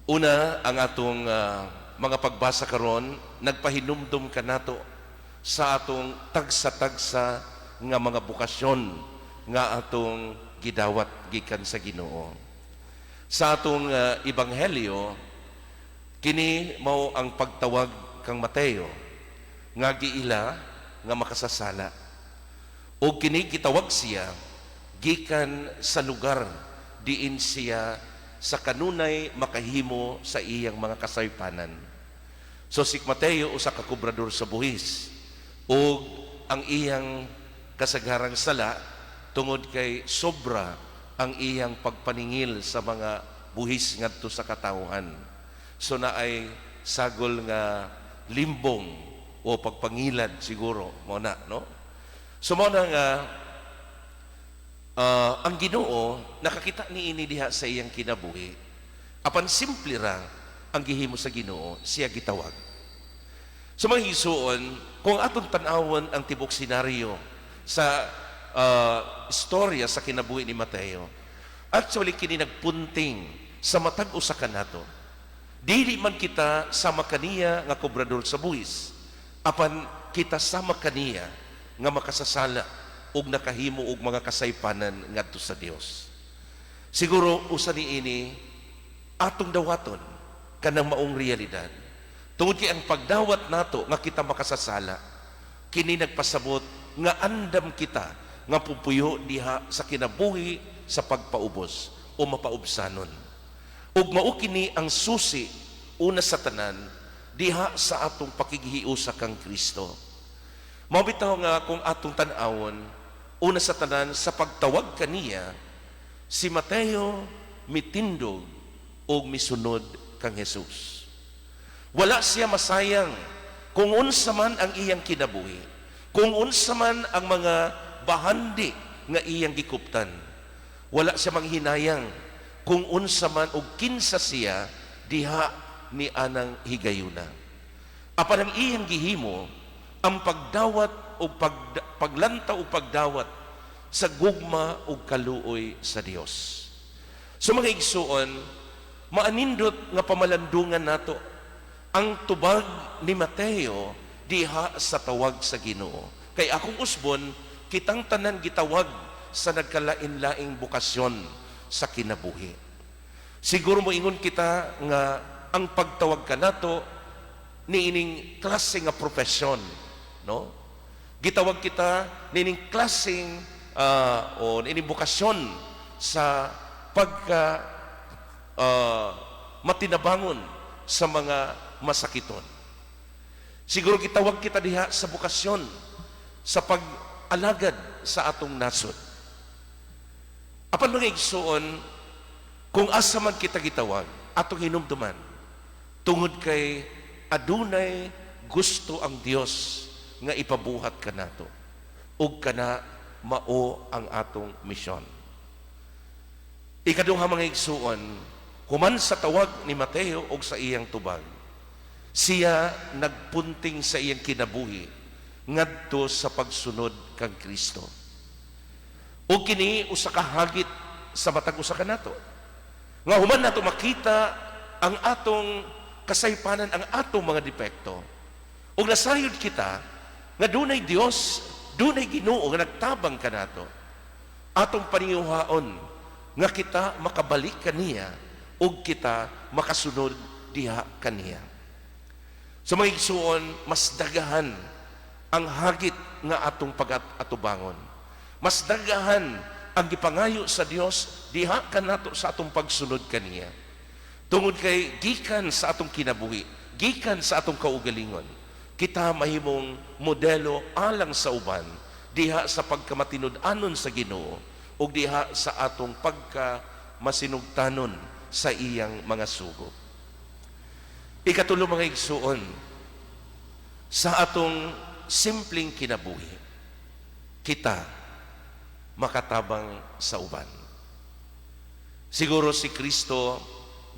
Una, ang atong mga pagbasa karon nagpahinumdum kanato sa atong tagsa-tagsa nga mga bukasyon nga atong gidawat gikan sa Ginoo. Sa atong ebanghelyo, kini mao ang pagtawag kang Mateo nga giila nga makasasala. O kini gitawag siya gikan sa lugar diin siya sa kanunay makahimo sa iyang mga kasaypanan. So si Mateo usa ka kubrador sa buhis, o ang iyang kasagarang sala tungod kay sobra ang iyang pagpaningil sa mga buhis ngadto sa katawhan. So na ay sagol nga limbong o pagpangilad siguro mo na, no? So mo na nga ang Ginoo nakakita niini diha sa iyang kinabuhi. Apan simple ra ang gihimo sa Ginoo, siya gitawag. So mga hisuon, kung atong tan-awon ang tibok senaryo sa istorya sa kinabuhi ni Mateo, actually kini nagpunting sa matag usa kanato. Dili man kita sama kaniya nga kobrador sa buhis, apan kita sama kaniya nga makasasala ug nakahimo og mga kasaypanan ngadto sa Dios. Siguro usa niini atong dawaton kanang maong realidad. Tungod kay ang pagdawat nato nga kita makasasala, kini nagpasabot nga andam kita nga pupuyo diha sa kinabuhi sa pagpaubos o mapaubsanon. Ug mao kini ang susi una sa tanan diha sa atong pakigihiusa kang Kristo. Mao bitaw nga kung atong tan-awon, una sa tanan sa pagtawag kaniya, si Mateo mitindog o misunod kang Jesus. Wala siya masayang kung unsa man ang iyang kinabuhi, kung unsa man ang mga bahandi nga iyang gikuptan. Wala siya manghinayang kung unsa man og kinsa siya diha ni anang higayuna. Apan ang iyang gihimo ang pagdawat o paglantaw o pagdawat sa gugma o kaluoy sa Dios. So mga igsuon, maanindot nga pamalandungan nato ang tubag ni Mateo diha sa tawag sa Ginoo. Kay akong usbon, kitang tanan gitawag sa nagkalain-laing bukasyon sa kinabuhi. Siguro mo ingon kita nga ang pagtawag kanato niining klase nga profesyon, no? Gitawag kita niining klaseng o niining bukasyon sa pagka matinabangon sa mga masakiton. Siguro gitawag kita diha sa bukasyon sa pag-alagad sa atong nasod. Apan mga igsuon, kung asa man kita gitawag, atong hinumduman, tungod kay adunay gusto ang Dios nga ipabuhat kanato ug kana mao ang atong misyon. Ikaduha mga igsuon, human sa tawag ni Mateo ug sa iyang tubag, siya nagpunting sa iyang kinabuhi ngadto sa pagsunod kang Kristo. Ug kini usa ka hagit sa matag usa kanato, nga human nato makita ang atong kasaypanan, ang atong mga depekto, ug nasayod kita nga dunay Dios, dunay Ginoo nga nagtabang kanato, atong paniyuhaon nga kita makabalik kaniya ug kita makasunod diha kaniya. Sa mga igsuon, mas dagahan ang hagit nga atong pag-atubangon. Mas dagahan ang gipangayo sa Dios diha kanato sa atong pagsunod kaniya. Tungod kay gikan sa atong kinabuhi, gikan sa atong kaugalingon, kita mahimong modelo alang sa uban diha sa pagkamatinud-anon sa Ginoo ug diha sa atong pagkamasinugtanon sa iyang mga sugo. Ikatulo mga igsuon, sa atong simpleng kinabuhi, kita makatabang sa uban. Siguro si Kristo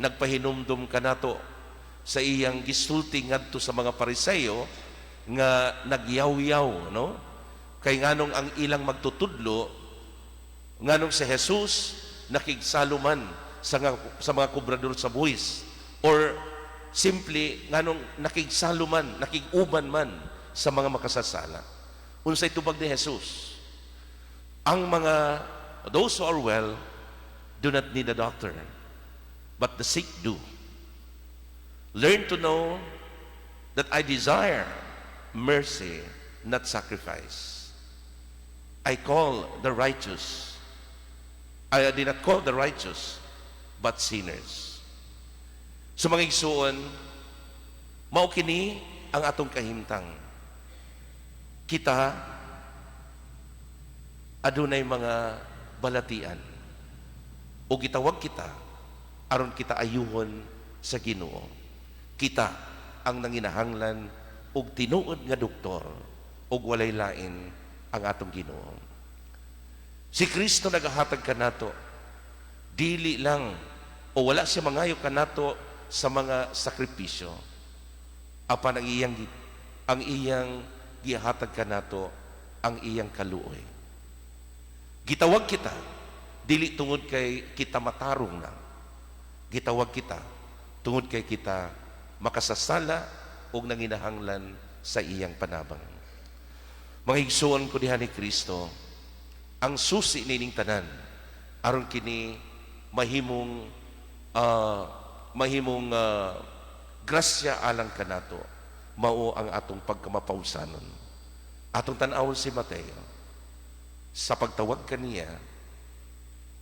nagpahinumdum kanato sa iyang gisulti ngadto sa mga Pariseo nga nagyaw-yaw, no? Kay nganong ang ilang magtutudlo, nganong si Jesus nakigsaluman sa mga kubrador sa buhis or simply nganong nakigsaluman, nakiguban man sa mga makasasala. Unsay tubag ni Jesus, ang mga those who are well do not need a doctor, but the sick do. Learn to know that I desire mercy, not sacrifice. I did not call the righteous, but sinners. So mga igsuon, mao kini ang atong kahimtang. Kita adunay mga balatian o gitawag kita aron kita ayuhon sa Ginoo. Kita ang nanginahanglan og tinuod nga doktor og walay lain ang atong Ginoo. Si Kristo nagahatag kanato dili lang o wala siya mangayo kanato sa mga sakripisyo, apan ang iyang gihatag kanato ang iyang kaluoy. Gitawag kita dili tungod kay kita matarong na, gitawag kita tungod kay kita makasasala og nanginahanglan sa iyang panabang. Mga igsoon ko diha ni Kristo, ang susi nining tanan aron kini mahimong grasya alang kanato, mao ang atong pagkamapausanon. Atong tan-awon si Mateo, sa pagtawag kaniya,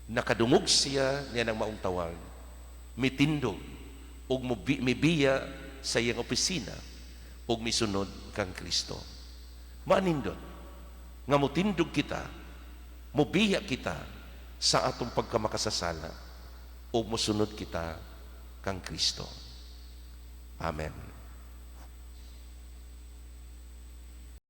nakadungog siya niya ng maong tawag, mitindog ug mibiya sa iyang opisina ug misunod kang Kristo. Manindot nga mutindog kita, mubiya kita sa atong pagkamakasasala ug mosunod kita kang Kristo. Amen.